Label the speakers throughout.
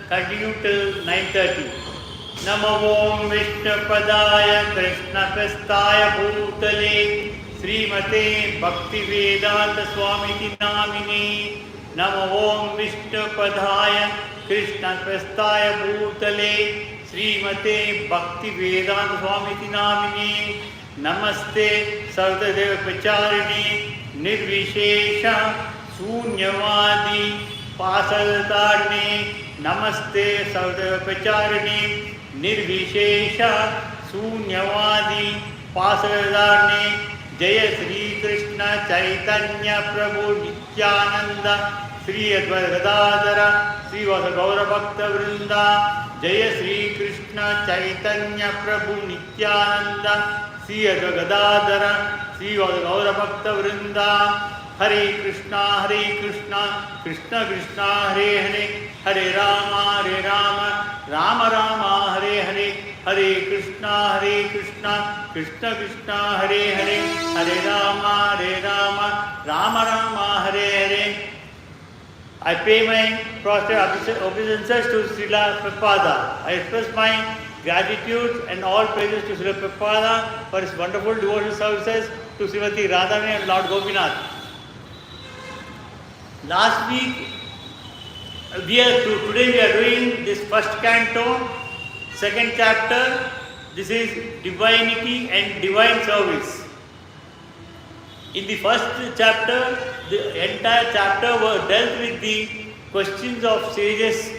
Speaker 1: continue till 9:30. Namo Om Vishnupadaya Krishna Prasthaya Bhutale Srimate Bhaktivedanta Swamiti Namine. Namo Om Vishnupadaya Krishna Prasthaya Bhutale Srimate Bhaktivedanta Swamiti Namine. Namaste Sarvadeva Pacharine Nirvishesha Sunyavadi Pasadarne. Namaste Sarvadeva Pacharine Nirvishesha Sunyavadi Pasadarne. Jaya Sri Krishna Chaitanya Prabhu Nityananda Sri Advaita Gadadhara Sri Vasa Gaura Bhakta Vrinda. Jaya Sri Krishna Chaitanya Prabhu Nityananda Sri Advaita Gadadhara Sri Vasa Gaura Bhakta Vrinda. Hare Krishna, Krishna Krishna, Hare Hare, Hare Rama, Rama Rama, Hare Hare, Hare Krishna, Krishna Krishna, Hare Hare, Hare Rama, Rama Rama, Hare Hare. I pay my prostrate obeisances to Srila Prabhupada. I express my gratitude and all praises to Srila Prabhupada for his wonderful devotional services, to Srimati Radharani and Lord Gopinath. Last week, today we are doing this first canto, second chapter. This is Divinity and Divine Service. In the first chapter, the entire chapter was dealt with the questions of sages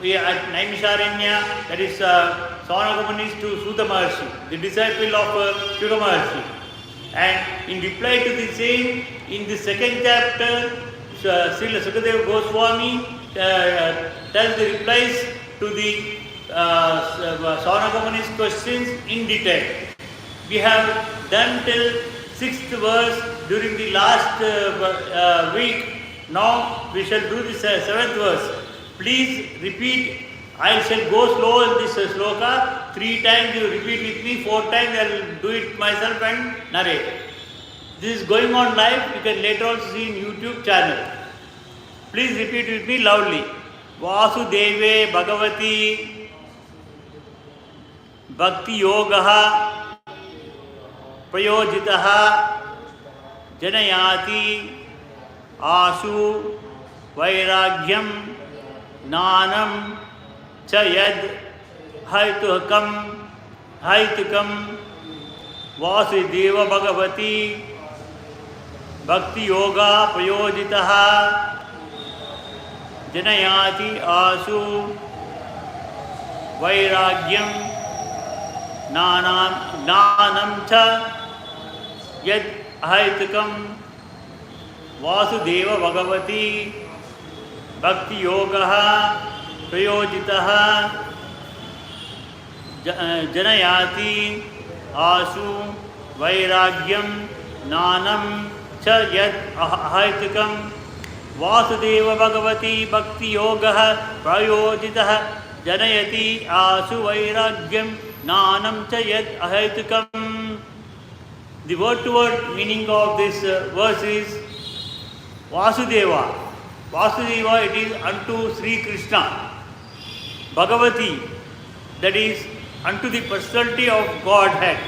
Speaker 1: at Naimisharanya, that is Savanaka Munis to Sutta Maharshi, the disciple of Shuka Maharshi. And in reply to the same, in the second chapter, Srila Sukadeva Goswami tells the replies to the Savanaka Muni's questions in detail. We have done till 6th verse during the last week. Now we shall do the 7th verse. Please repeat. I shall go slow in this sloka. 3 times you repeat with me, 4 times I will do it myself and narrate. This is going on live. You can later also see in YouTube channel. Please repeat with me loudly. Vasudeve Bhagavati Bhakti Yogaha Prayojitaha Janayati Asu Vairagyam Nanam Chayad Haitukam Vasudeva Bhagavati Bhakti Yoga Prayojitaha Janayati Asu Vairagyam Nanam Cha Yad Haitukam Vasudeva Bhagavati Bhakti Yoga Prayojitaha Janayati Asu Vairagyam Nanam Cha Yad Haitukam Vasudeva Bhagavati Bhakti Yoga Prayojitaha Janayati Asu Vairagyam Nanam Cha Yad Ahaitukam. The word-to-word meaning of this verse is Vasudeva. Vasudeva, it is unto Sri Krishna. Bhagavati, that is unto the personality of Godhead.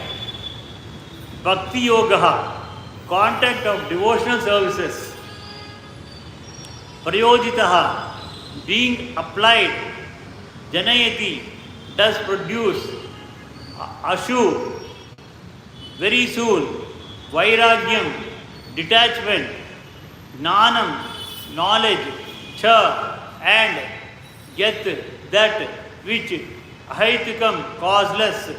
Speaker 1: Bhakti Yoga, contact of devotional services. Prayojitaha, being applied. Janayati, does produce. Ashu, very soon. Vairagyam, detachment. Jnanam, knowledge. Cha, and. Yat, that which. Ahaitukam, causeless.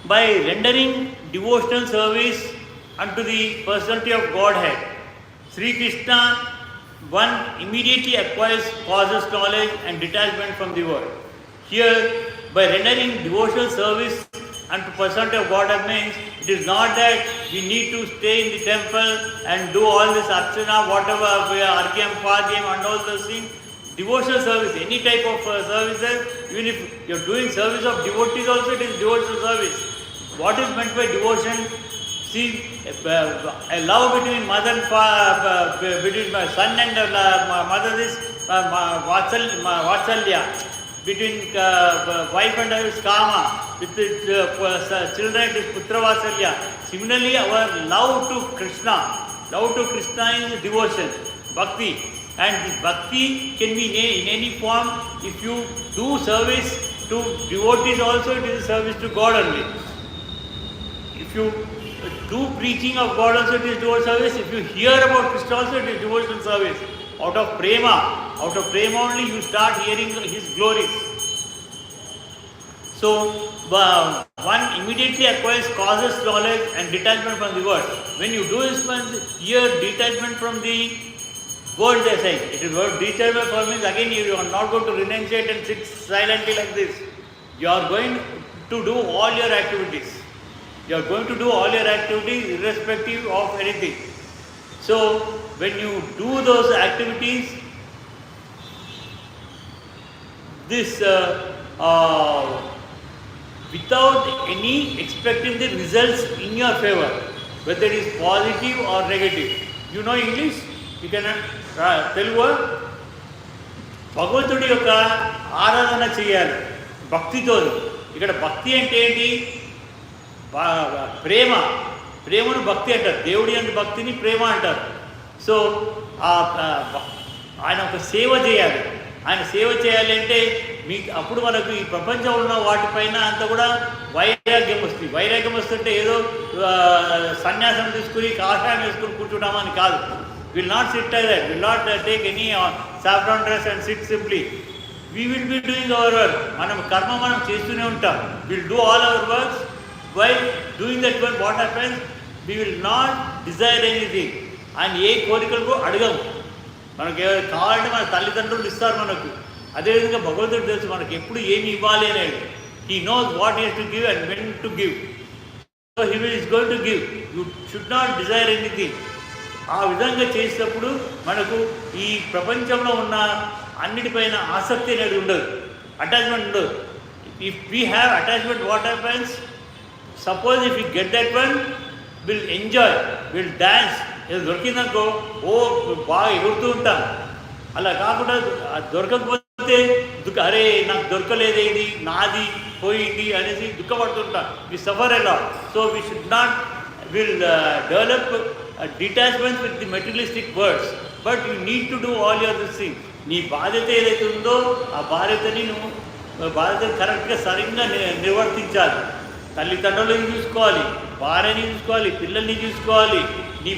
Speaker 1: By rendering devotional service unto the personality of Godhead, Sri Krishna, one immediately acquires causeless knowledge and detachment from the world. Here, by rendering devotional service unto personality of Godhead means it is not that we need to stay in the temple and do all this archana, whatever, argyam, padyam and all those things. Devotional service, any type of services, even if you are doing service of devotees also, it is devotional service. What is meant by devotion? See, a love between mother and father, between my son and mother is vatsalya, between wife and husband is kama, with children it is putra vatsalya. Similarly, our love to Krishna is devotion, bhakti. And this bhakti can be in any form. If you do service to devotees also, it is a service to God only. If you do preaching of God also, it is devotional service. If you hear about Krishna also, it is devotional service. Out of prema only you start hearing His glories. So one immediately acquires causes knowledge and detachment from the word. When you do this, here detachment from the word they say. It is word detachment for means again you are not going to renunciate and sit silently like this. You are going to do all your activities. You are going to do all your activities irrespective of anything. So when you do those activities, this without any expecting the results in your favor, whether it is positive or negative. You know English? You can Telugu. భగవంతుడి యొక్క ఆరాధన చేయాలి భక్తితో. ఇక్కడ భక్తి అంటే ఏంటి? ప్రేమను భక్తి అంటారు. దేవుడి అందు భక్తిని ప్రేమ అంటారు. సో ఆయన ఒక సేవ చేయాలి. ఆయన సేవ చేయాలి అంటే అప్పుడు మనకు ఈ ప్రపంచంలో ఉన్న వాటిపైన అంతా కూడా వైరాగ్యం వస్తుంది. వైరాగ్యం వస్తుంటే ఏదో సన్యాసం తీసుకుని కాషాయం వేసుకుని కూర్చుంటామని కాదు. Will not sit like that. Will not take any saffron dress and sit simply. We will be doing our work. మనం కర్మ మనం చేస్తూనే ఉంటాం. We will do all our works. While doing that work, what happens? We will not desire anything. And ఏ కోరికలకు అడగము. మనకు కావాలంటే మన తల్లిదండ్రులు ఇస్తారు మనకు. అదేవిధంగా భగవంతుడు తెలుసు మనకు ఎప్పుడు ఏమి ఇవ్వాలి అనేది. He knows what he has to give and when to give. So he is going to give. You should not desire anything. ఆ విధంగా చేసేటప్పుడు మనకు ఈ ప్రపంచంలో ఉన్న అన్నిటిపైన ఆసక్తి అనేది ఉండదు, అటాచ్మెంట్ ఉండదు. If we have attachment, what happens? Suppose if you get that one, will enjoy, will dance. ఏదో దొరికిందనుకో బాగా ఎగురుతూ ఉంటాం. అలా కాకుండా దొరకకపోతే అరే నాకు దొరకలేదే, ఇది నాది పోయింది అనేసి దుఃఖపడుతుంటాం. వి సఫర్ ఎలా. So we should not develop detachment with the materialistic words, but you need to do all your this thing. నీ బాధ్యత ఏదైతే ఉందో ఆ బాధ్యతని కరెక్ట్గా సరిగ్గా నిర్వర్తించాలి. తల్లిదండ్రులని చూసుకోవాలి, భార్యని చూసుకోవాలి, పిల్లల్ని చూసుకోవాలి. నీ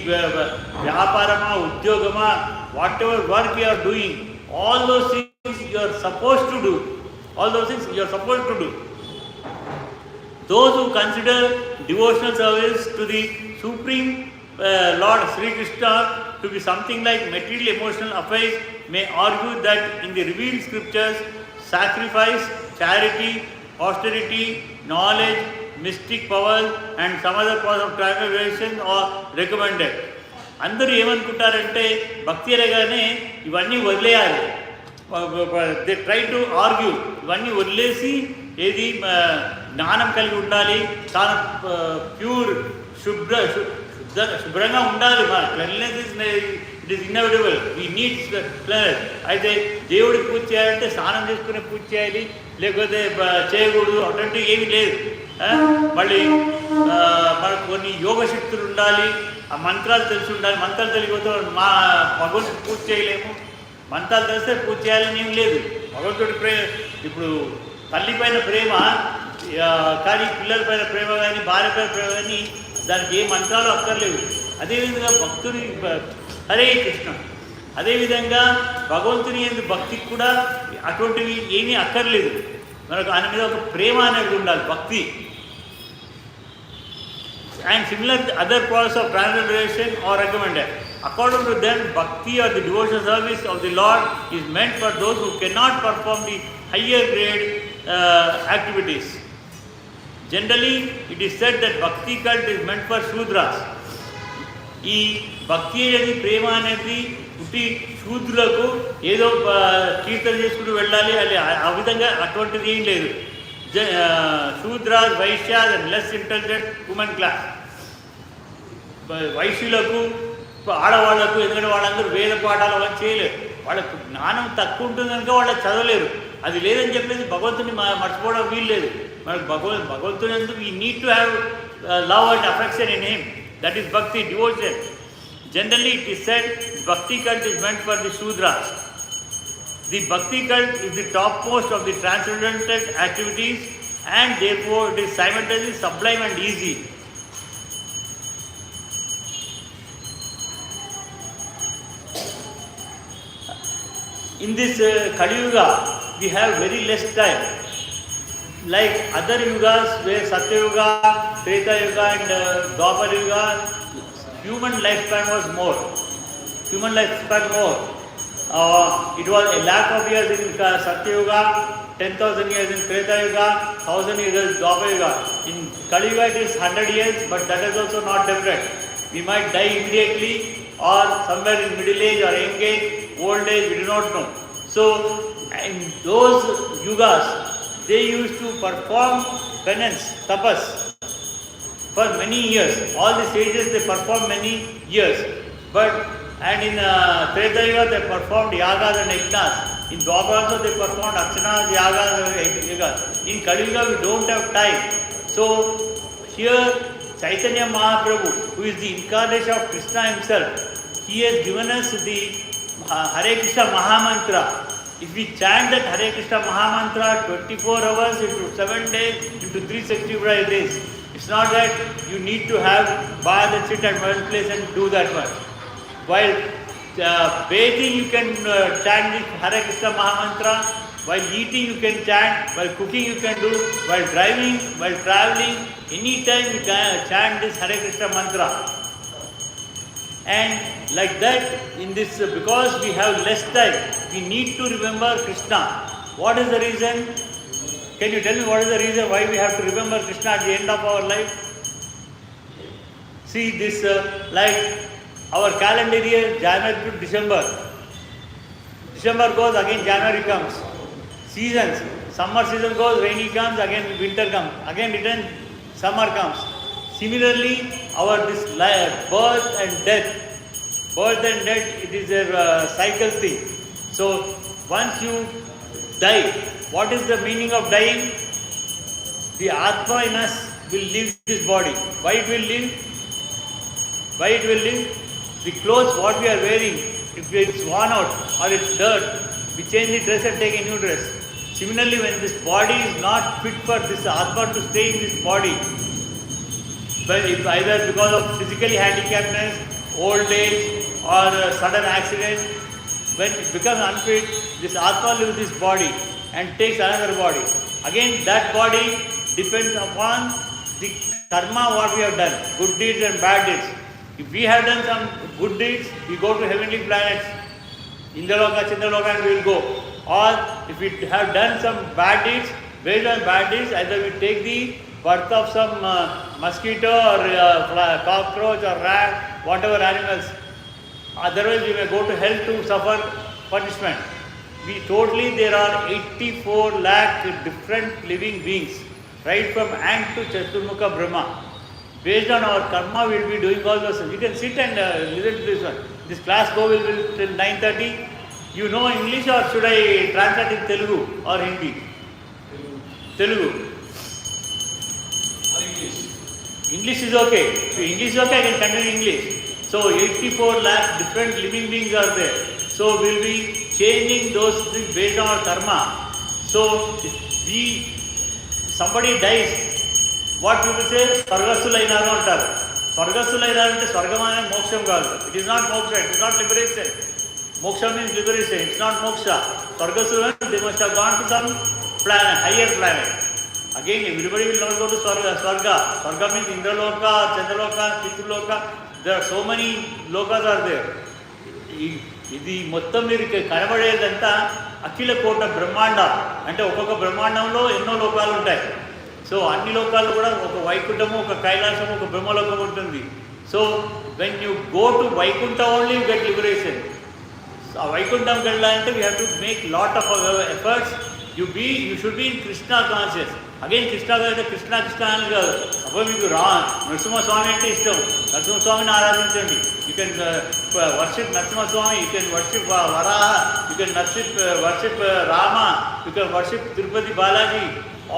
Speaker 1: వ్యాపారమా, ఉద్యోగమా, whatever work you are doing, all those things you are supposed to do. Those who consider devotional service to the Supreme Lord Sri Krishna to be something like material emotional affairs may argue that in the revealed scriptures sacrifice, charity, austerity, knowledge, mystic powers and some other powers of transformation are recommended. అందరూ ఏమనుకుంటారంటే భక్తి అనగానే ఇవన్నీ వదిలేయాలి. They try to argue. ఇవన్నీ వదిలేసి ఏది జ్ఞానం కలిగి ఉండాలి, చాలా ప్యూర్ శుభ్రంగా ఉండాలి. మన cleanliness it is inevitable. We need cleanliness. అయితే దేవుడికి పూజ చేయాలంటే స్నానం చేసుకునే పూజ చేయాలి, లేకపోతే చేయకూడదు అటువంటివి ఏమీ లేదు. మళ్ళీ మనకు కొన్ని యోగ శక్తులు ఉండాలి, ఆ మంత్రాలు తెలిసి ఉండాలి. మంత్రాలు తెలియకపోతే మా భగవంతుడికి పూజ చేయలేము. మంత్రాలు తెలిస్తే పూజ చేయాలని ఏం లేదు. భగవంతుడి ఇప్పుడు తల్లి పైన ప్రేమ కానీ పిల్లల పైన ప్రేమ కానీ భార్య పైన ప్రేమ కానీ దానికి ఏ మంత్రాలు అక్కర్లేవు. అదేవిధంగా భక్తుని హరే కృష్ణ, అదేవిధంగా భగవంతుని ఎందు భక్తికి కూడా అటువంటివి ఏమీ అక్కర్లేదు. మనకు ఆయన మీద ఒక ప్రేమ అనేది ఉండాలి, భక్తి. And similar other powers of transcendentation are recommended. According to them, bhakti or the devotional service of the Lord is meant for those who cannot perform the higher grade activities. Generally, it is said that bhakti cult is meant for Shudras. ఈ భక్తి అనేది ప్రేమ అనేది పుట్టి శూద్రులకు ఏదో కీర్తన చేసుకుంటూ వెళ్ళాలి అని ఆ విధంగా అటువంటిది ఏం లేదు. Shudras, Vaishyas and less intelligent women class, వైశ్యులకు, ఆడవాళ్లకు, ఎందుకంటే వాళ్ళందరూ వేద పాఠాలు అవన్నీ చేయలేరు. వాళ్ళకు జ్ఞానం తక్కువ ఉంటుంది కనుక వాళ్ళు చదవలేరు. అది లేదని చెప్పేసి భగవంతుని మర్చిపోవడం వీలు లేదు. మనకు భగవంతుని ఎందుకు we need to have love and affection in him. That is భక్తి, devotion. Generally it is said bhakti cult is meant for the Shudras. The bhakti cult is the topmost of the transcendental activities and therefore it is simultaneously sublime and easy. In this Kali Yuga, we have very less time. Like other yugas where Satya Yuga, Treta Yuga and Dwapar Yuga, human lifespan was more. Human lifespan more. It was a lakh of years in Satya Yuga, 10,000 years in Treta Yuga, 1,000 years in Dwapar Yuga. In Kali Yuga it is 100 years, but that is also not different. We might die immediately or somewhere in middle age or young age, old age, we do not know. So in those yugas, they used to perform penance, tapas, for many years. All the sages they performed many years. And in Treta Yuga they performed yagas and yajnas. In Dwapar also they performed archanas, yagas and yagas. In Kali Yuga we don't have time. So here Chaitanya Mahaprabhu, who is the incarnation of Krishna himself, he has given us the Hare Krishna Mahamantra. If we chant that Hare Krishna Mahamantra 24 hours into 7 days into 365 days, it's not that you need to have bath and sit at one place and do that one. While bathing you can chant the Hare Krishna Mahamantra, while eating you can chant, while cooking you can do, while driving, while traveling, anytime you can chant this Hare Krishna mantra. And like that, in this, because we have less time, we need to remember Krishna. What is the reason? Can you tell me what is the reason why we have to remember Krishna at the end of our life? See this, like our calendar year, January to December. December goes, again January comes. Seasons, summer season goes, rainy comes, again winter comes, again return, summer comes. Similarly, our this birth and death, it is a cycle thing. So once you die, what is the meaning of dying? The Atma in us will leave this body. Why it will leave? Why it will leave? The clothes what we are wearing, if it's worn out or it's dirt, we change the dress and take a new dress. Similarly, when this body is not fit for this Atma to stay in this body, but if either because of physically handicappedness, old age or sudden accident, when it becomes unfit, this Atma leaves this body and takes another body. Again that body depends upon the karma what we have done, good deeds and bad deeds. If we have done some good deeds, we go to heavenly planets, Indraloka, Chandraloka, and we will go. Or if we have done some bad deeds, based on bad deeds, either we take the birth of some mosquito or cockroach or rat, whatever animals. Otherwise we may go to hell to suffer punishment. There are 84 lakh different living beings, right from ant to Chaturmukha Brahma. Based on our karma we will be doing all those things. You can sit and listen to this one. This class will be till 9:30. You know English or should I translate in Telugu or Hindi? Telugu. English is okay. If English is okay, I can continue English. So 84 lakh different living beings are there. So we will be changing those things based on our karma. So if somebody dies, what people say? Swargasulainaru antaru. Swargasulainaru ante swargamane moksham kaadu. It is not moksha, it is not liberation. Moksha means liberation, it is not moksha. Swargasulainaru, they must have gone to some planet, higher planet. Again, everybody will not go to Swarga. Swarga means Indraloka, Chandraloka, Pitraloka. There are so many lokas are there. ఇది మొత్తం మీరు కనబడేదంతా అఖిల కోట బ్రహ్మాండ అంటే ఒక్కొక్క బ్రహ్మాండంలో ఎన్నో లోకాలు ఉంటాయి. So అన్ని లోకాలు కూడా ఒక వైకుంఠము, ఒక కైలాసము, ఒక బ్రహ్మలోకం ఉంటుంది. So when you go to Vaikuntha only you get liberation. ఆ వైకుంఠంకి వెళ్ళాలంటే we have to make lot of efforts. You should be in Krishna conscious. Again Krishna అంటే కృష్ణ కృష్ణ అని కాదు. అప్పుడు మీకు నరసింహస్వామి అంటే ఇష్టం, నరసింహస్వామిని ఆరాధించండి. You can worship Narasimhaswamy, you can worship Varaha, you can worship Rama, you can worship Tirupati Balaji.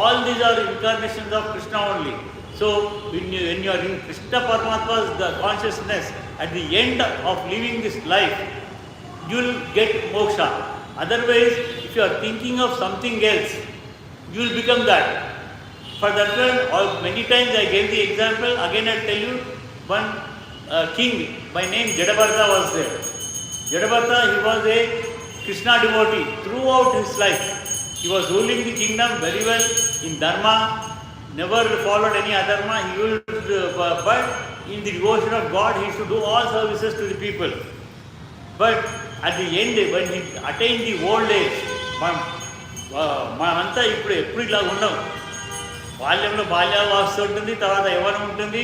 Speaker 1: All these are incarnations of Krishna only. So when you are in Krishna Paramatma's the consciousness, at the end of living this life, you will get moksha. Otherwise, if you are thinking of something else, you will become that. For that one, many times I gave the example, again I will tell you, one king by name Jadabartha was there. Jadabartha, he was a Krishna devotee throughout his life. He was ruling the kingdom very well in dharma, never followed any adharma. He used, but in the devotion of God, he used to do all services to the people. But at the end, when he attained the old age, మనమంతా ఎప్పుడు ఇలా ఉండవు. బాల్యంలో బాల్యావస్థ ఉంటుంది, తర్వాత యవ్వనం ఉంటుంది,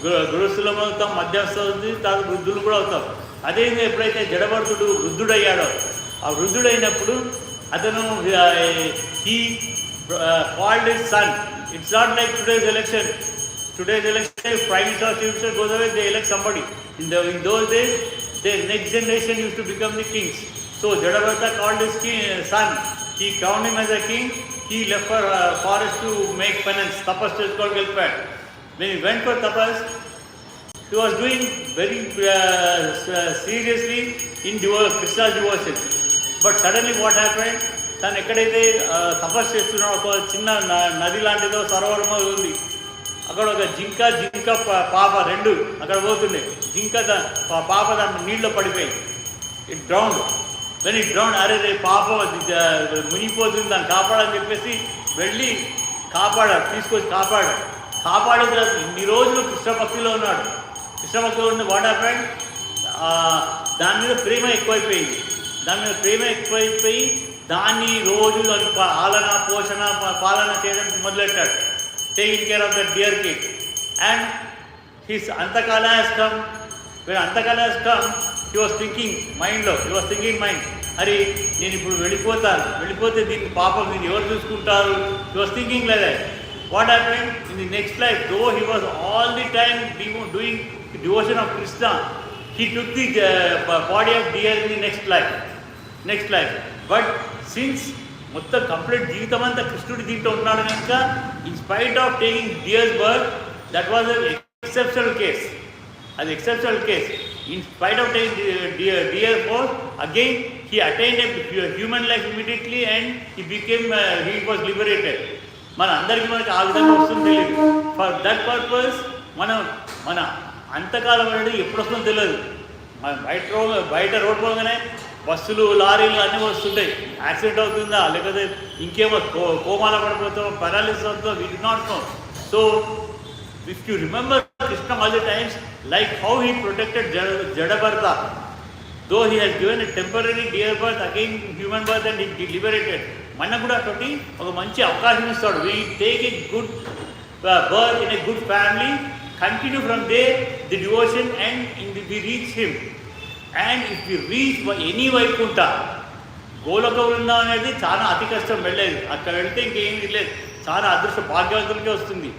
Speaker 1: గృహస్థులం అవుతాం, మధ్యస్థ అవుతుంది, తర్వాత వృద్ధులు కూడా అవుతాం. అదేవిధంగా ఎప్పుడైతే జడభరతుడు వృద్ధుడయ్యాడో, ఆ వృద్ధుడైనప్పుడు అతను he called his son. It's not like today's election. Today's election, if Prime Minister or Chief Minister goes away, they elect somebody. In those days, the next generation used to become the kings. So Jadavartha called his son. He crowned him as a king. He left for forest to make penance. Tapas is called Gelpad. When he went for tapas, he was doing very seriously in Krishna's devotion. But suddenly what happened, తను ఎక్కడైతే తపస్సు చేస్తున్నాడో ఒక చిన్న నది లాంటిదో సరోవరమో ఉంది, అక్కడ ఒక జింక పాప రెండు అక్కడ పోతున్నాయి. జింక పాప దాని నీళ్ళలో పడిపోయి it drowned. When it drowned, అరే రే పాప మునిగిపోతుంది, దాన్ని కాపాడని చెప్పేసి వెళ్ళి తీసుకొచ్చి కాపాడిన తర్వాత ఇన్ని రోజులు కృష్ణ భక్తిలో ఉన్నాడు. కృష్ణ భక్తిలో ఉన్న వాట్ హ్యాపెండ్, దాని మీద ప్రేమ ఎక్కువైపోయింది. దాన్ని రోజు దాని పాలన చేయడానికి మొదలెట్టాడు. Taking care of the deer kid. And his antakala has come. When antakala has come, he was thinking mind, అరే నేను ఇప్పుడు వెళ్ళిపోతే దీన్ని పాపం దీన్ని ఎవరు చూసుకుంటారు. He was thinking like that. What happened in the next life, though he was all the time doing devotion of Krishna, he took the body of deer in the next life. But since మొత్తం complete జీవితం అంతా కృష్ణుడి దీంట్లో ఉన్నాడు కనుక, in spite of taking deer's birth, that was an exceptional case. అది exceptional case. In spite of taking deer birth, again he attained a human life immediately and he was liberated. మనకి ఆ విధంగా వస్తుంది తెలియదు. ఫర్ దట్ పర్పస్ మన అంతకాలం అనేది ఎప్పుడు వస్తుందో తెలియదు. బయట రోడ్ పోగానే బస్సులు, లారీలు అన్నీ వస్తుంటాయి. యాక్సిడెంట్ అవుతుందా, లేకపోతే ఇంకేమో కోమాల పడిపోతాం, పారాలిసిస్ అవుతుందో, we did not know. So if you remember Krishna all the times, like how he protected Jadabartha, though he has given a temporary deer birth, again human birth and he liberated. మనకు కూడా అటువంటి ఒక మంచి అవకాశం ఇస్తాడు. We take a good birth in a good family, continue from there the devotion and we reach him. And if we reach any Vaikunta, Goloka వృందావనం అనేది చాలా అతి కష్టం, వెళ్ళలేదు. అక్కడ వెళ్తే ఇంకేమీ లేదు, చాలా అదృష్ట భాగ్యవంతులకే వస్తుంది.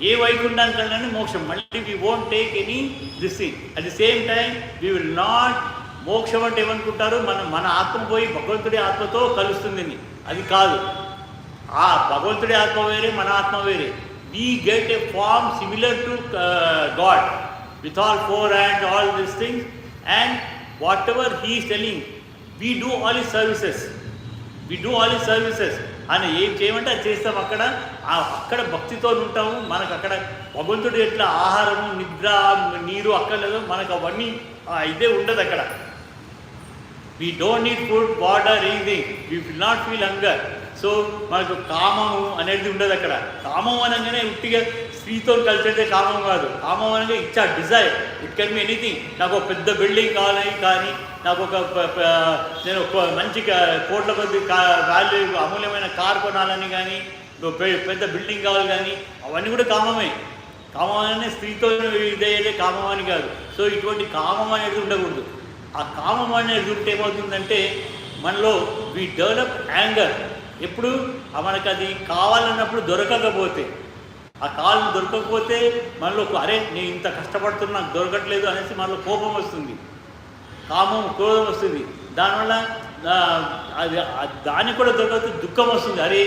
Speaker 1: ఏ వైకుంఠానికన్నా మోక్షం. మళ్ళీ we won't take any this thing. At the same time we will not, మోక్షం అంటే ఏమనుకుంటారు, మన ఆత్మ పోయి భగవంతుడి ఆత్మతో కలుస్తుంది. అది కాదు. ఆ భగవంతుడి ఆత్మ వేరే, మన ఆత్మ వేరే. We get a form similar to God with all four hands, all these things, and whatever he is telling, we do all his services. అని ఏం చేయమంటే అది చేస్తాం. అక్కడ భక్తితో ఉంటాము. మనకు అక్కడ భగవంతుడు ఎట్లా ఆహారము, నిద్ర, నీరు అక్కర్లేదు, మనకు అవన్నీ ఇదే ఉండదు అక్కడ. We don't need food, water, anything. We will not feel hunger. So మనకు కామము అనేది ఉండదు అక్కడ. కామం అనగానే ఉట్టిగా స్త్రీతో కలిసేదే కామం కాదు. కామం అనగా ఇచ్చా, desire. It can be anything. నాకు ఒక పెద్ద బిల్డింగ్ కావాలి, కానీ నాకు నేను ఒక మంచి కోట్ల కొద్ది వాల్యూ అమూల్యమైన కార్ కొనాలని కానీ, పెద్ద బిల్డింగ్ కావాలి కానీ, అవన్నీ కూడా కామమే. కామం అనేది స్త్రీతో ఇదే కామం అని కాదు. సో ఇటువంటి కామం అనేది ఉండకూడదు. ఆ కామం అనేది ఉంటే ఏమవుతుందంటే మనలో వి డెవలప్ యాంగర్. ఎప్పుడు మనకు అది కావాలన్నప్పుడు దొరకకపోతే, ఆ కాలం దొరకకపోతే మనలో అరే నేను ఇంత కష్టపడుతున్నా నాకు దొరకట్లేదు అనేసి మనలో కోపం వస్తుంది, కామం క్రోధం వస్తుంది. దానివల్ల అది దానికి కూడా దొరకకపోతే దుఃఖం వస్తుంది. అరే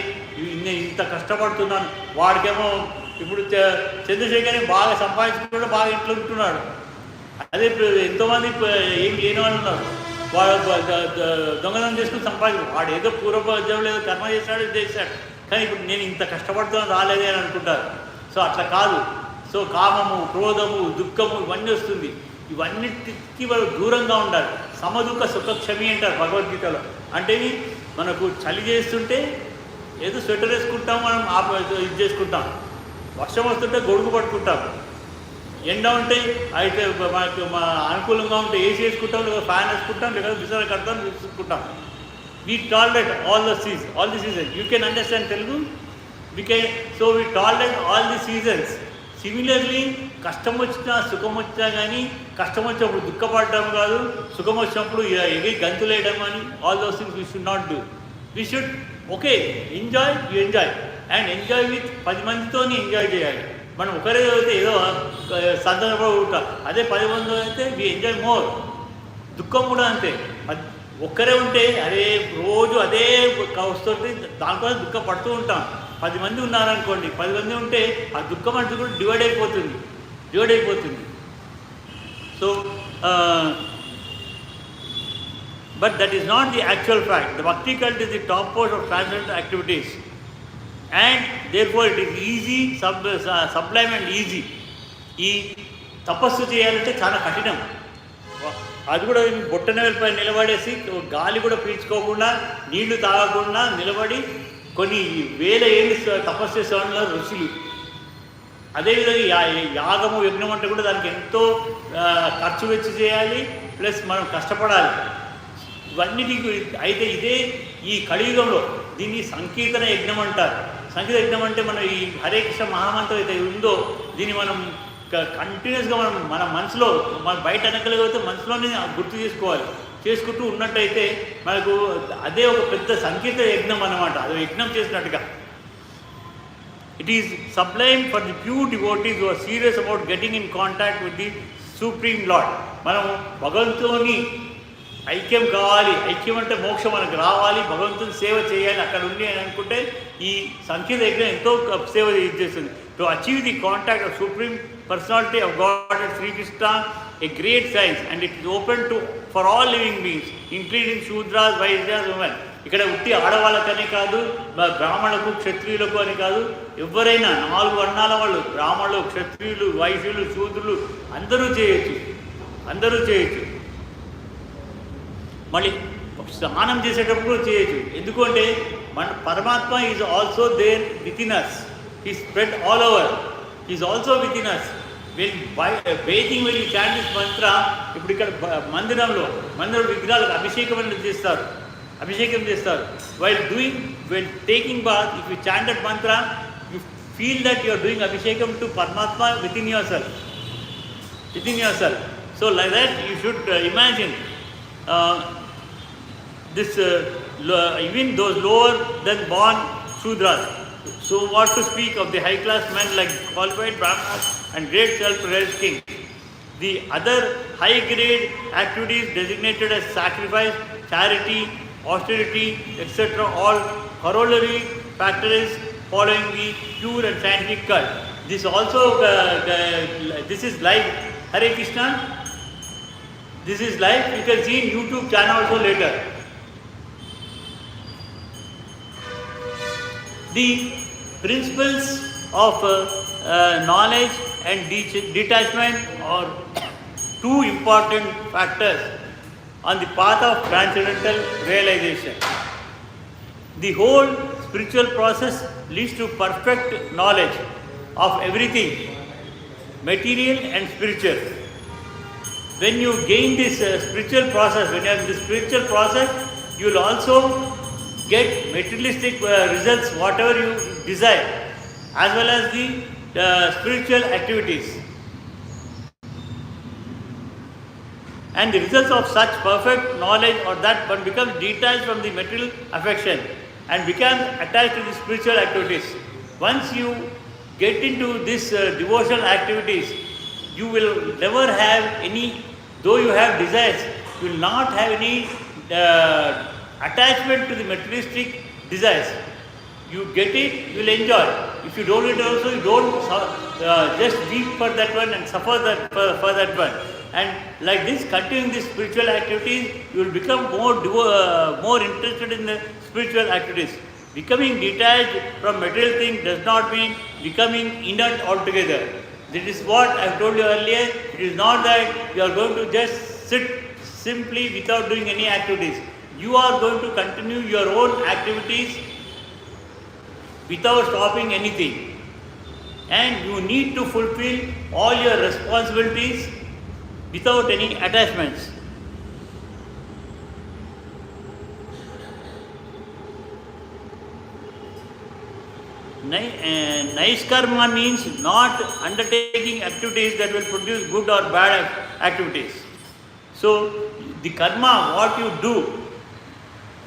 Speaker 1: నేను ఇంత కష్టపడుతున్నాను, వాడికేమో ఇప్పుడు చంద్రశేఖర్ బాగా సంపాదించుకుంటూ బాగా ఇంట్లో ఉంటున్నాడు. అదే ఇప్పుడు ఎంతోమంది ఏం లేని వాళ్ళు ఉన్నారు, వాడు దొంగతనం చేసుకుని సంపాదించు, వాడు ఏదో పూర్వోద్యమంలో ఏదో కర్మ చేశాడు, కానీ ఇప్పుడు నేను ఇంత కష్టపడుతున్నాను రాలేదే అని అనుకుంటారు. సో అట్లా కాదు. సో కామము, క్రోధము, దుఃఖము ఇవన్నీ వస్తుంది. ఇవన్నిటికీ వాళ్ళు దూరంగా ఉండాలి. సమదుఃఖ సుఖక్షమి అంటారు భగవద్గీతలో. అంటే మనకు చలి చేస్తుంటే ఏదో స్వెటర్ వేసుకుంటాం, మనం ఇది చేసుకుంటాం. వర్షం వస్తుంటే గొడుగు పట్టుకుంటాం. ఎండ ఉంటే అయితే మనకు అనుకూలంగా ఉంటే ఏసీ వేసుకుంటాం, లేదా ఫ్యాన్ వేసుకుంటాం, లేదా బిసర కడతాం, చూసుకుంటాం. We tolerate all the seasons. You can understand Telugu? So we tolerate all the seasons. Similarly, కష్టం వచ్చినా సుఖం వచ్చినా కానీ, కష్టం వచ్చినప్పుడు దుఃఖపడటం కాదు, సుఖం వచ్చినప్పుడు ఎగిరి గంతులేయడం కానీ, all those things we should not do. We should enjoy and enjoy with 10 మందితో ఎంజాయ్ చేయాలి. మనం ఒకరే అయితే ఏదో సందర్భంగా ఉంటాం, అదే 10 మందితో అయితే వీ ఎంజాయ్ మోర్. దుఃఖం కూడా అంతే. ఒక్కరే ఉంటే అరే రోజు అదే వస్తుంటే దానికోసం దుఃఖపడుతూ ఉంటాం. 10 మంది ఉన్నారనుకోండి, 10 మంది ఉంటే ఆ దుఃఖం అంటే కూడా డివైడ్ అయిపోతుంది. So but that is not the actual fact. The bhakti cult is the top most of transcendental activities and therefore it is easy, sublime and easy. ఈ తపస్సు చేయాలంటే చాలా కఠినం. అది కూడా బొట్టనవేలపై నిలబడేసి గాలి కూడా పీల్చుకోకుండా, నీళ్లు తాగకుండా నిలబడి కొన్ని వేల ఏళ్ళు తపస్సు చేసేవాళ్ళ ఋషులు. అదేవిధంగా యాగము, యజ్ఞం అంటే కూడా దానికి ఎంతో ఖర్చు వెచ్చి చేయాలి, ప్లస్ మనం కష్టపడాలి. ఇవన్నిటికి అయితే ఇదే ఈ కలియుగంలో దీన్ని సంకీర్తన యజ్ఞం అంటారు. సంకీర్తన యజ్ఞం అంటే మనం ఈ హరే కృష్ణ మహామంత్రం అయితే ఉందో దీన్ని మనం కంటిన్యూస్గా మన మనసులో, మన బయట అనకలేకపోతే మనసులోనే గుర్తు చేసుకుంటూ ఉన్నట్టయితే మనకు అదే ఒక పెద్ద సంకీర్తన యజ్ఞం అన్నమాట. అది యజ్ఞం చేసినట్టుగా. It is sublime for the pure devotees who are serious about getting in contact with the supreme lord. మనం భగవంతుని ఐక్యం కావాలి, ఐక్యం అంటే మోక్షం మనకు రావాలి, భగవంతుని సేవ చేయాలి అక్కడ ఉండి అని అనుకుంటే ఈ సంకీర్తన యజ్ఞం ఎంతో సేవ చేస్తుంది. To achieve the contact of supreme personality of God and Sri Krishna, a great science, and it is open to for all living beings, including Shudras, Vaishyas, women. ఇక్కడ ఉట్టి ఆడవాళ్ళకనే కాదు, బ్రాహ్మణులకు, క్షత్రియులకు అని కాదు, ఎవరైనా 4 వర్ణాల వాళ్ళు, బ్రాహ్మణులు, క్షత్రియులు, వైశ్యులు, శూద్రులు అందరూ చేయొచ్చు. మళ్ళీ స్నానం చేసేటప్పుడు చేయొచ్చు. ఎందుకంటే మన పరమాత్మ is also there within us. He spread all over. Is also within us. Bathing వెళ్ళి చాంట్ దిస్ మంత్ర. ఇప్పుడు ఇక్కడ మందిరంలో విగ్రహాలకు అభిషేకం చేస్తారు. While taking bath, if you chant that mantra, you feel that you are doing abhishekam to Paramatma within yourself. So like that you should imagine this even those lower than born Shudras. So what to speak of the high class men like qualified Brahmanas and great self-realized kings. The other high grade activities designated as sacrifice, charity, austerity, etc. all corollary factors following the pure and scientific cult. This also this is live. Hare Krishna. This is live. You can see in YouTube channel also later. The principles of knowledge and detachment are 2 important factors on the path of transcendental realization. The whole spiritual process leads to perfect knowledge of everything, material and spiritual. When you gain this spiritual process, when you have this spiritual process, you will also get materialistic results, whatever you desire, as well as the spiritual activities. And the results of such perfect knowledge or that one becomes detached from the material affection and become attached to the spiritual activities. Once you get into this devotional activities, you will never have any, though you have desires, you will not have any attachment to the materialistic desires. You get it, you will enjoy. If you don't get it also, you don't just weep for that one and suffer that for that one. And like this, continuing these spiritual activities, you will become more interested in the spiritual activities. Becoming detached from material things does not mean becoming inert altogether. This is what I have told you earlier. It is not that you are going to just sit simply without doing any activities. You are going to continue your own activities without stopping anything. And you need to fulfill all your responsibilities without any attachments. Naiskarma means not undertaking activities that will produce good or bad activities. So, the karma, what you do,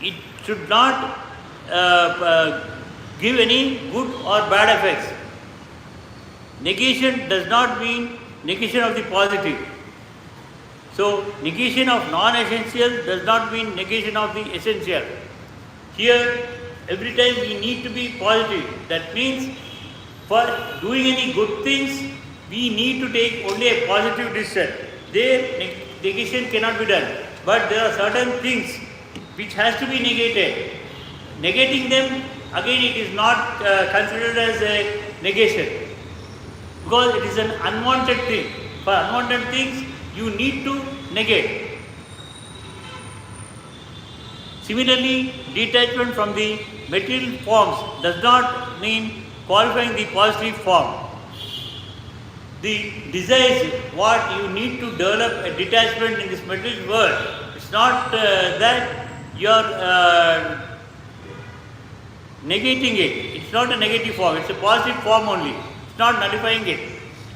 Speaker 1: it should not give any good or bad effects. Negation does not mean negation of the positive. So, negation of non-essential does not mean negation of the essential. Here, every time we need to be positive. That means for doing any good things, we need to take only a positive decision. There, negation cannot be done. But there are certain things which has to be negated. Negating them, again it is not considered as a negation. Because it is an unwanted thing. For unwanted things, you need to negate. Similarly, detachment from the material forms does not mean qualifying the positive form. The desires, what you need to develop a detachment in this material world, it's not that you are negating it. It's not a negative form, it's a positive form only. It's not nullifying it.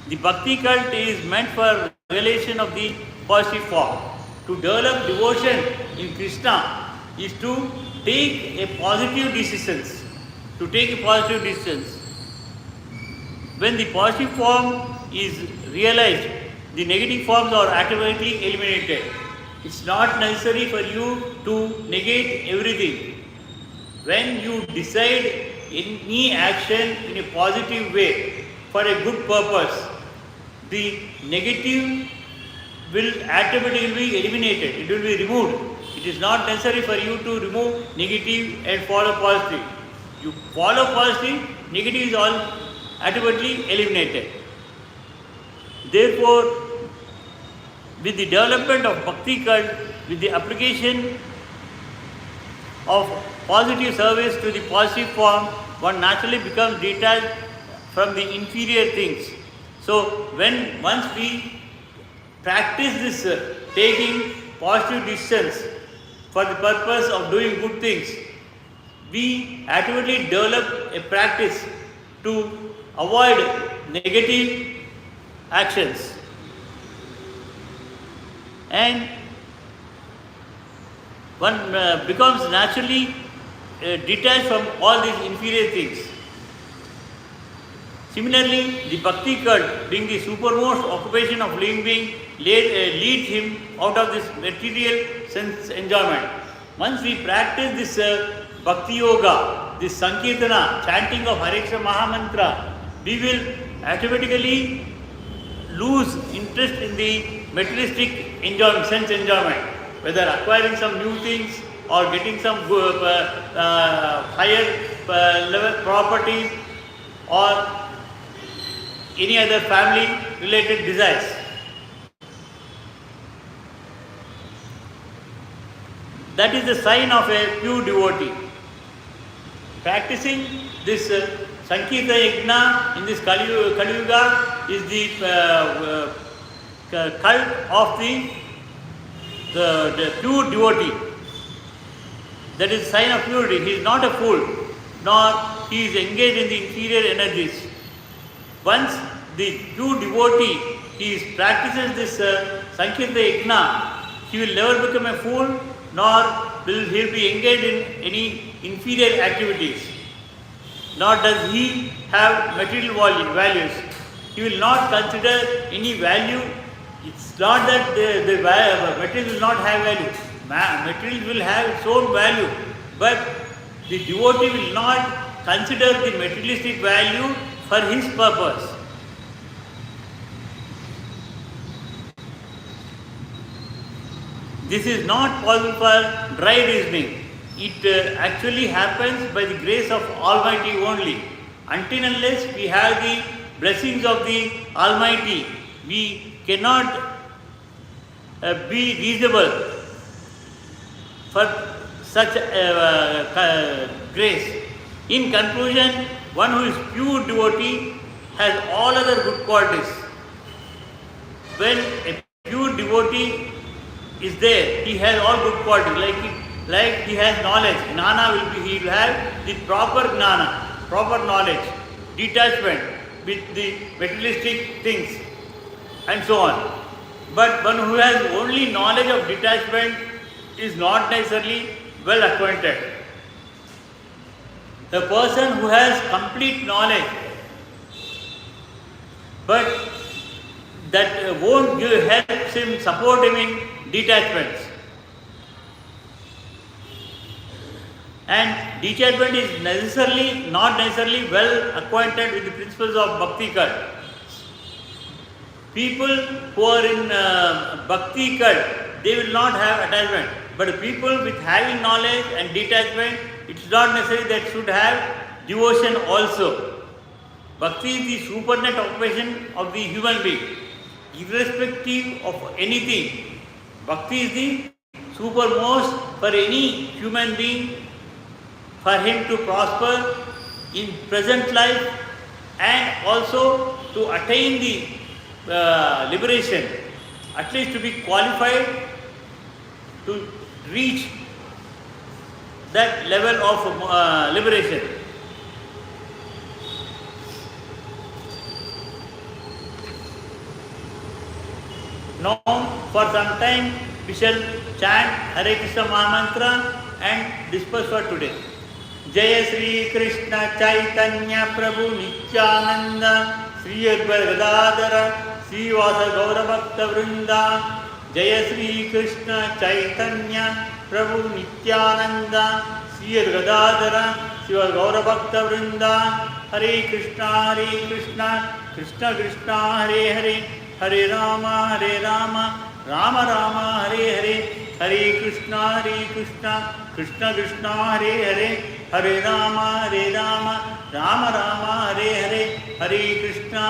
Speaker 1: The bhakti cult is meant for revelation of the positive form. To develop devotion in Krishna is to take a positive decisions. To take a positive decisions. When the positive form is realized, the negative forms are automatically eliminated. It's not necessary for you to negate everything. When you decide any action in a positive way for a good purpose, the negative will automatically be eliminated. It will be removed. It is not necessary for you to remove negative and follow positive. You follow positive, negative is all automatically eliminated. Therefore, with the development of bhakti cult, with the application of positive service to the positive form, one naturally becomes detached from the inferior things. So, once we practice this taking positive decisions for the purpose of doing good things, we automatically develop a practice to avoid negative actions. And one becomes naturally detached from all these inferior things. Similarly, the bhakti cult, being the supermost occupation of living being, leads him out of this material sense enjoyment. Once we practice this bhakti yoga, this sankirtana, chanting of Hare Krishna Mahamantra, we will automatically lose interest in the materialistic enjoyment, sense enjoyment, whether acquiring some new things or getting some higher level properties or any other family related desires. That is the sign of a pure devotee. Practicing this Sankirta Yajna in this Kali Yuga is the cult of the pure devotee. That is sign of purity. He is not a fool, nor he is engaged in the inferior energies. Once the pure devotee, he practices this Sankirta Yajna, he will never become a fool, nor will he be engaged in any inferior activities, nor does he have material values. He will not consider any value. It's not that the material will not have value. Material will have its own value, but the devotee will not consider the materialistic value for his purpose. This is not possible for dry reasoning. It actually happens by the grace of Almighty only. Until unless we have the blessings of the Almighty, we cannot be reasonable for such grace. In conclusion, one who is pure devotee has all other good qualities. When a pure devotee is there, he has all good qualities. Like he has knowledge. He will have the proper gnana, proper knowledge, detachment with the materialistic things, and so on. But one who has only knowledge of detachment is not necessarily well acquainted. The person who has complete knowledge, but that won't help him, support him in detachments. And detachment is not necessarily well acquainted with the principles of Bhakti Cult. People who are in Bhakti Cult, they will not have attachment. But people with having knowledge and detachment, it's not necessary that should have devotion also. Bhakti is the supernet operation of the human being. Irrespective of anything, Bhakti is the supermost for any human being, for him to prosper in present life and also to attain the liberation, at least to be qualified to reach that level of liberation. Now, for some time, we shall chant Hare Krishna Mahamantra and disperse for today. Jaya Sri Krishna Chaitanya Prabhu Nityananda Sri Advaita Gadadhara Sri Vasa Gaura Bhakta Vrinda. Jaya Sri Krishna Chaitanya Prabhu Nityananda Sri Advaita Gadadhara Sri Vasa Gaura Bhakta Vrinda. Hare Krishna Krishna Krishna Hare Hare Hare Rama Rama Rama Hare Hare. Hare Krishna Krishna Krishna Hare Hare Hare Rama Rama Rama Hare Hare. Hare Krishna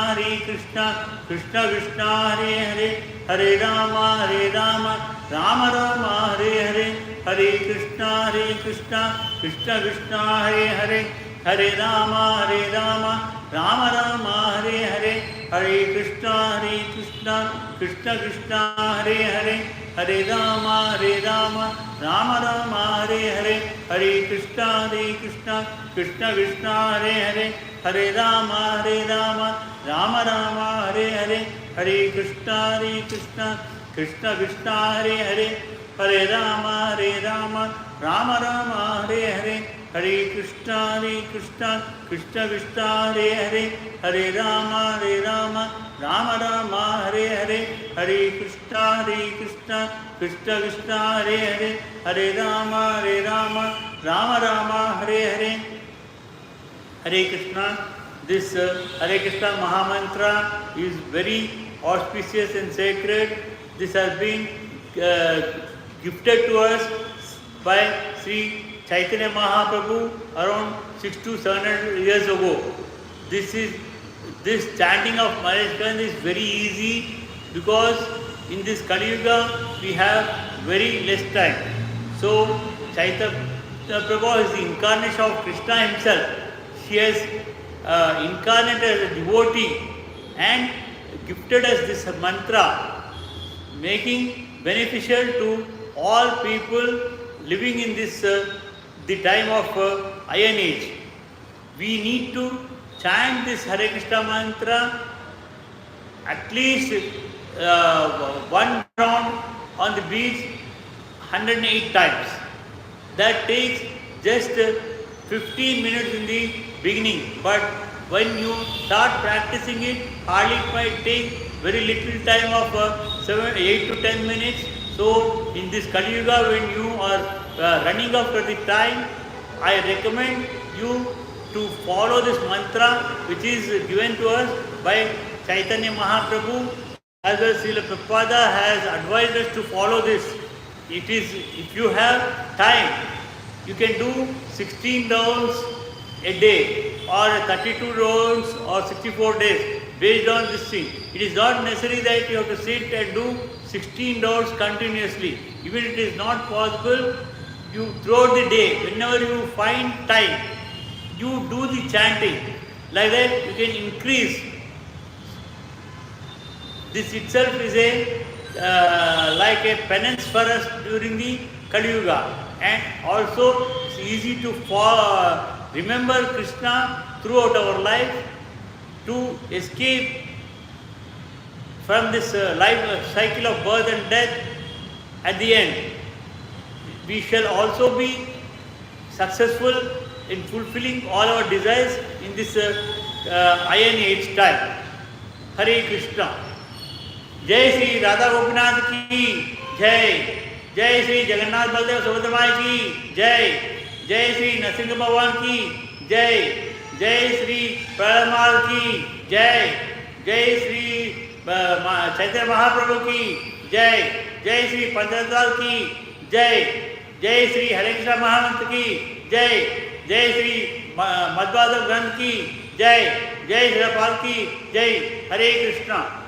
Speaker 1: Krishna Krishna Hare Hare Hare Rama Rama Rama Hare Hare. Hare Krishna Krishna Krishna Hare Hare Hare Rama Rama Rama Hare Hare. Hare Krishna Krishna Krishna Hare Hare Hare Rama Rama Rama Hare Hare. Hare Krishna Krishna Krishna Hare Hare Hare Rama Rama Rama Hare Hare. Hare Krishna Krishna Krishna Hare Hare Hare Rama Rama Rama Hare Hare. Hare Krishna Krishna Krishna Hare Hare Hare Rama Rama Rama Hare Hare. Hare Krishna Krishna Krishna Hare Hare Hare Rama Rama Hare Hare. Hare Krishna. This Hare Krishna Mahamantra is very auspicious and sacred. This has been gifted to us by Sri Chaitanya Mahaprabhu around 600 to 700 years ago. This chanting of ISKCON is very easy because in this Kali Yuga we have very less time. So Chaitanya Prabhu is the incarnation of Krishna himself. He has incarnated as a devotee and gifted us this mantra, making beneficial to all people living in this the time of Iron Age. We need to chant this Hare Krishna mantra at least one round on the beach 108 times. That takes just 15 minutes in the beginning, but when you start practicing it, hardly it might take very little time of 8 to 10 minutes. So in this Kali Yuga, when you are running after the time, I recommend you to follow this mantra which is given to us by Chaitanya Mahaprabhu, as well as Srila Prabhupada has advised us to follow this. It is, if you have time, you can do 16 rounds a day or 32 rounds or 64 days based on this thing. It is not necessary that you have to sit and do 16 rounds continuously. Even if it is not possible, you throughout the day, whenever you find time, you do the chanting. Like that you can increase. This itself is like a penance for us during the Kali Yuga. And also it's easy to remember Krishna throughout our life, to escape from this life cycle of birth and death. At the end, we shall also be successful in fulfilling all our desires in this iron age time. Hare Krishna. Jai Sri Radha Gopinath ki Jai. Jai Sri Jagannath Baldev Subhadra ki Jai. Jai Sri Nrsimha Bhagwan ki Jai. Jai Sri Pralamal ki Jai. Jai Sri Chaitanya Mahaprabhu ki Jai. Jai Sri Panchadal ki Jai. Jai Sri Hare Krishna Mahamantra ki Jai. Jai Sri Madhvadam Granth ki Jai. Jai Sri Rapal ki Jai. Hare Krishna.